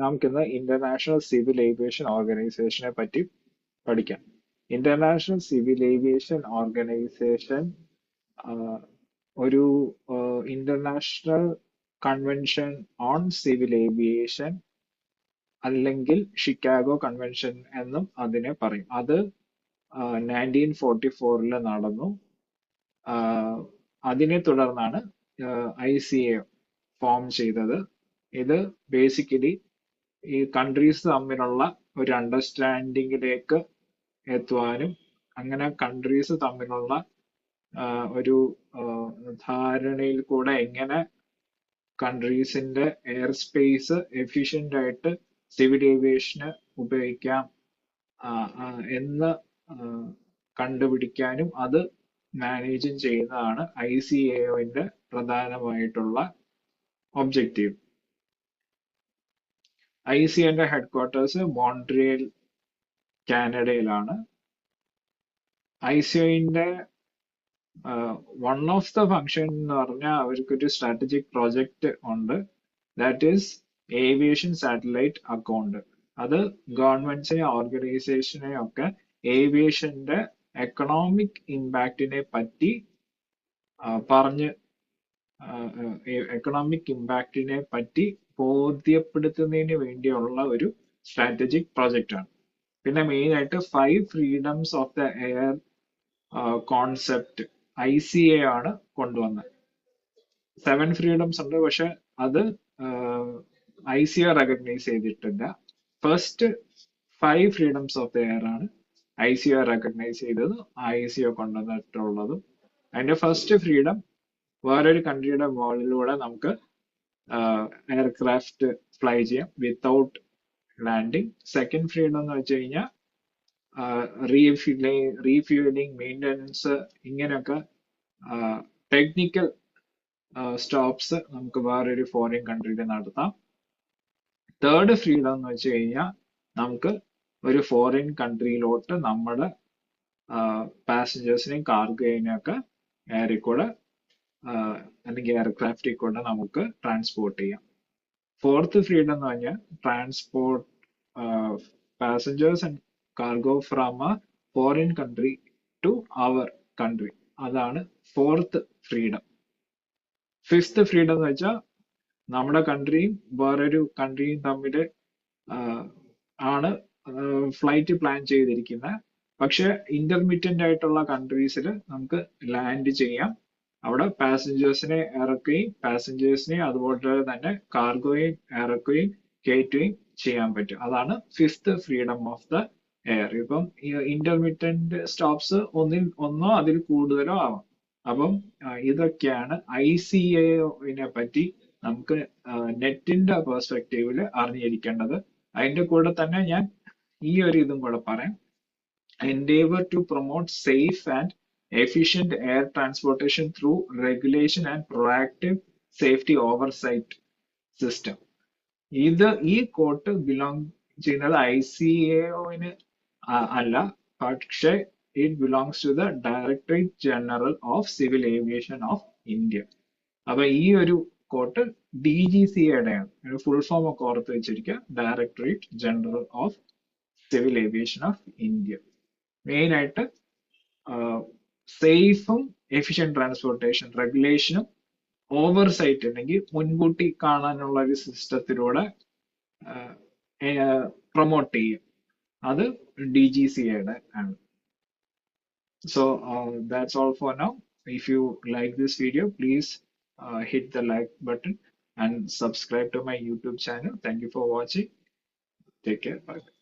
നമുക്കിന്ന് international civil aviation ഓർഗനൈസേഷനെ പറ്റി പഠിക്കാം. ഇന്റർനാഷണൽ സിവിൽ ഏവിയേഷൻ ഓർഗനൈസേഷൻ ഒരു international convention on civil aviation അല്ലെങ്കിൽ ഷിക്കാഗോ കൺവെൻഷൻ എന്നും അതിനെ പറയും. അത് 1944 നടന്നു. അതിനെ തുടർന്നാണ് ICAO ഫോം ചെയ്തത്. ഇത് ബേസിക്കലി ഈ കൺട്രീസ് തമ്മിലുള്ള ഒരു അണ്ടർസ്റ്റാൻഡിങ്ങിലേക്ക് എത്തുവാനും അങ്ങനെ കൺട്രീസ് തമ്മിലുള്ള ഒരു ധാരണയിൽ കൂടെ എങ്ങനെ കൺട്രീസിന്റെ എയർ സ്പേസ് എഫിഷ്യന്റ് ആയിട്ട് സിവിൽ ഏവിയേഷന് ഉപയോഗിക്കാം എന്ന് കണ്ടുപിടിക്കാനും അത് മാനേജും ചെയ്യുന്നതാണ് ICAOന്റെ പ്രധാനമായിട്ടുള്ള ഒബ്ജക്റ്റീവ്. ICAOന്റെ ഹെഡ്ക്വാർട്ടേഴ്സ് മോൺട്രിയൽ കാനഡയിലാണ്. ICAOന്റെ വൺ ഓഫ് ദ ഫംഗ്ഷൻ എന്ന് പറഞ്ഞാൽ അവർക്കൊരു സ്ട്രാറ്റജിക് പ്രോജക്റ്റ് ഉണ്ട്. That is aviation satellite account. അത് ഗവൺമെന്റ്സിനെ ഓർഗനൈസേഷനെയും ഒക്കെ ഏവിയേഷന്റെ എക്കണോമിക് ഇമ്പാക്റ്റിനെ പറ്റി ബോധ്യപ്പെടുത്തുന്നതിന് വേണ്ടിയുള്ള ഒരു സ്ട്രാറ്റജിക് പ്രോജക്റ്റ് ആണ്. പിന്നെ മെയിൻ ആയിട്ട് 5 freedoms of the air concept ICAO ആണ് കൊണ്ടുവന്നത്. 7 ഫ്രീഡംസ് ഉണ്ട്, പക്ഷെ അത് ICAO റെക്കഗ്നൈസ് ചെയ്തിട്ടില്ല. First 5 freedoms of the air ആണ് ICAO റെക്കഗ്നൈസ് ചെയ്തത്, ICAO കൊണ്ടുവന്നിട്ടുള്ളതും. അതിന്റെ ഫസ്റ്റ് ഫ്രീഡം വേറൊരു കൺട്രിയുടെ മുകളിലൂടെ നമുക്ക് എയർക്രാഫ്റ്റ് ഫ്ലൈ ചെയ്യാം വിത്തൗട്ട് ലാൻഡിങ്. സെക്കൻഡ് ഫ്രീഡം എന്ന് വെച്ച് കഴിഞ്ഞാൽ റീഫ്യൂലിംഗ്, മെയിൻ്റനൻസ്, ഇങ്ങനെയൊക്കെ ടെക്നിക്കൽ സ്റ്റോപ്സ് നമുക്ക് വേറൊരു ഫോറിൻ കൺട്രിയിൽ നടത്താം. തേർഡ് ഫ്രീഡം എന്ന് വെച്ച് കഴിഞ്ഞാൽ നമുക്ക് ഒരു ഫോറിൻ കൺട്രിയിലോട്ട് നമ്മുടെ പാസഞ്ചേഴ്സിനെയും കാർഗോയിനെയും ഒക്കെ എയറിൽ കൂടെ അല്ലെങ്കിൽ എയർക്രാഫ്റ്റിൽ കൂടെ നമുക്ക് ട്രാൻസ്പോർട്ട് ചെയ്യാം. ഫോർത്ത് ഫ്രീഡം എന്ന് പറഞ്ഞാൽ transport passengers and cargo from a foreign country to our country. അതാണ് ഫോർത്ത് ഫ്രീഡം. ഫിഫ്ത്ത് ഫ്രീഡം എന്ന് വെച്ചാൽ നമ്മുടെ കൺട്രിയും വേറൊരു കൺട്രിയും തമ്മിൽ ആണ് ഫ്ലൈറ്റ് പ്ലാൻ ചെയ്തിരിക്കുന്നത്. പക്ഷെ ഇന്റർമീഡിയന്റ് ആയിട്ടുള്ള കൺട്രീസിൽ നമുക്ക് ലാൻഡ് ചെയ്യാം. അവിടെ പാസഞ്ചേഴ്സിനെ ഇറക്കുകയും പാസഞ്ചേഴ്സിനെ അതുപോലെ തന്നെ കാർഗോയും ഇറക്കുകയും കയറ്റുകയും ചെയ്യാൻ പറ്റും. അതാണ് fifth freedom of the air. ഇപ്പം ഇന്റർമീഡിയന്റ് സ്റ്റോപ്സ് ഒന്നോ അതിൽ കൂടുതലോ ആവാം. അപ്പം ഇതൊക്കെയാണ് ICAOനെ പറ്റി നമുക്ക് നെറ്റിന്റെ പെർസ്പെക്റ്റീവിൽ അറിഞ്ഞിരിക്കേണ്ടത്. അതിന്റെ കൂടെ തന്നെ ഞാൻ ഈ ഒരു ഇതും കൂടെ പറയാം. Endeavor to promote safe and efficient air transportation through regulation and proactive safety oversight system. ഈ കോട്ട് ബിലോങ് ചെയ്യുന്നത് ICAOന് അല്ല, പക്ഷെ it belongs to the Directorate General of Civil Aviation of India. അപ്പൊ ഈ ഒരു കോട്ട് DGCAയുടെ ആണ്. ഫുൾ ഫോം ഒക്കെ ഓർത്ത് വെച്ചിരിക്കുക, directorate General of Civil Aviation of India. Main ആയിട്ട് സേഫും എഫിഷ്യന്റ് ട്രാൻസ്പോർട്ടേഷൻ റെഗുലേഷനും ഓവർസൈറ്റ് അല്ലെങ്കിൽ മുൻകൂട്ടി കാണാനുള്ള ഒരു സിസ്റ്റത്തിലൂടെ പ്രൊമോട്ട് ചെയ്യും. അത് DGCAയുടെ ആണ്. So that's all for now. If you like this video, please hit the like button and subscribe to my YouTube channel. Thank you for watching. Take care. Bye.